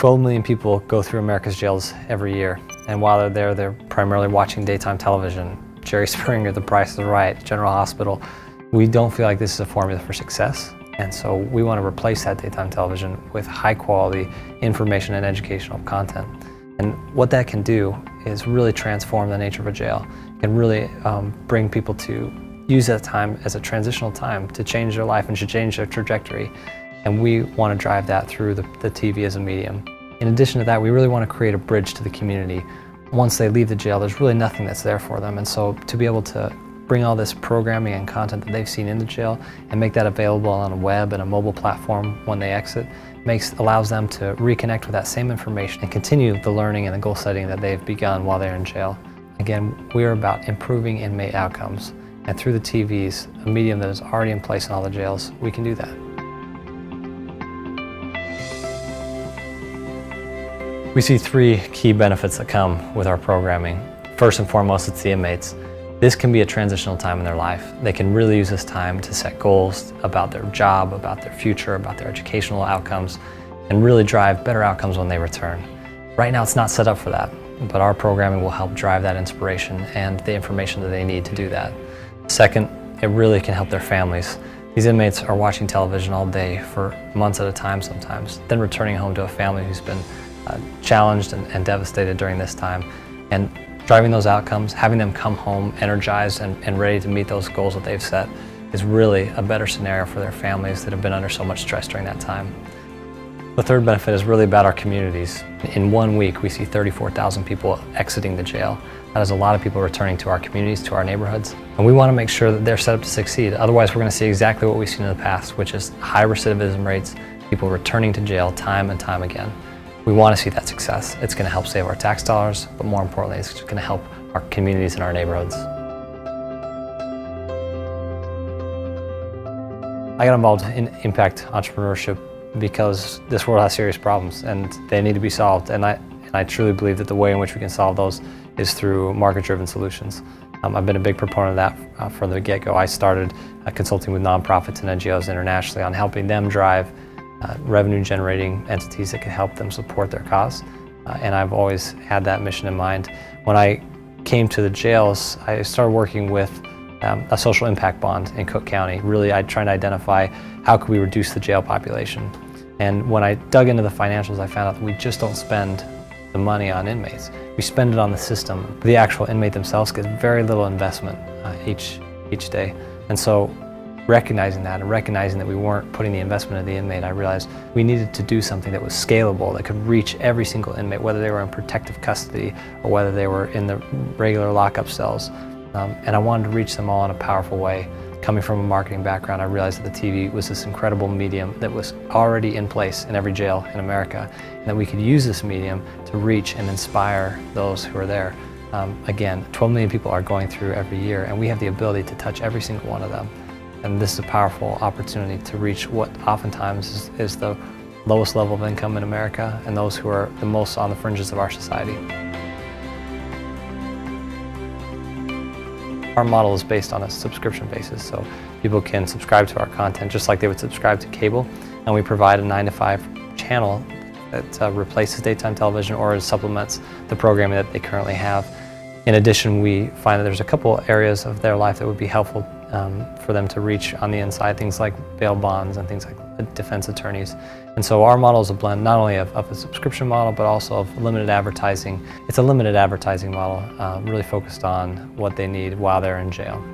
12 million people go through America's jails every year, and while they're there, they're primarily watching daytime television, Jerry Springer, The Price is Right, General Hospital. We don't feel like this is a formula for success, and so we want to replace that daytime television with high quality information and educational content. And what that can do is really transform the nature of a jail. It can really bring people to use that time as a transitional time to change their life and to change their trajectory. And we want to drive that through the TV as a medium. In addition to that, we really want to create a bridge to the community. Once they leave the jail, there's really nothing that's there for them. And so to be able to bring all this programming and content that they've seen in the jail and make that available on a web and a mobile platform when they exit, allows them to reconnect with that same information and continue the learning and the goal setting that they've begun while they're in jail. Again, we're about improving inmate outcomes. And through the TVs, a medium that is already in place in all the jails, we can do that. We see three key benefits that come with our programming. First and foremost, it's the inmates. This can be a transitional time in their life. They can really use this time to set goals about their job, about their future, about their educational outcomes, and really drive better outcomes when they return. Right now, it's not set up for that, but our programming will help drive that inspiration and the information that they need to do that. Second, it really can help their families. These inmates are watching television all day for months at a time sometimes, then returning home to a family who's been challenged and devastated during this time. And driving those outcomes, having them come home energized and ready to meet those goals that they've set is really a better scenario for their families that have been under so much stress during that time. The third benefit is really about our communities. In 1 week, we see 34,000 people exiting the jail. That is a lot of people returning to our communities, to our neighborhoods. And we want to make sure that they're set up to succeed. Otherwise, we're going to see exactly what we've seen in the past, which is high recidivism rates, people returning to jail time and time again. We want to see that success. It's going to help save our tax dollars, but more importantly, it's going to help our communities and our neighborhoods. I got involved in impact entrepreneurship because this world has serious problems and they need to be solved. And I truly believe that the way in which we can solve those is through market-driven solutions. I've been a big proponent of that from the get-go. I started consulting with nonprofits and NGOs internationally on helping them drive revenue-generating entities that can help them support their cause. And I've always had that mission in mind. When I came to the jails, I started working with a social impact bond in Cook County. Really, I tried to identify how could we reduce the jail population. And when I dug into the financials, I found out that we just don't spend the money on inmates. We spend it on the system. The actual inmate themselves gets very little investment each day. And so recognizing that and recognizing that we weren't putting the investment in the inmate, I realized we needed to do something that was scalable, that could reach every single inmate, whether they were in protective custody or whether they were in the regular lockup cells. And I wanted to reach them all in a powerful way. Coming from a marketing background, I realized that the TV was this incredible medium that was already in place in every jail in America, and that we could use this medium to reach and inspire those who are there. Again, 12 million people are going through every year, and we have the ability to touch every single one of them. And this is a powerful opportunity to reach what oftentimes is the lowest level of income in America and those who are the most on the fringes of our society. Our model is based on a subscription basis, so people can subscribe to our content just like they would subscribe to cable, and we provide a 9-to-5 channel that replaces daytime television or supplements the programming that they currently have. In addition, we find that there's a couple areas of their life that would be helpful for them to reach on the inside, things like bail bonds and things like defense attorneys. And so our model is a blend not only of a subscription model, but also of limited advertising. It's a limited advertising model, really focused on what they need while they're in jail.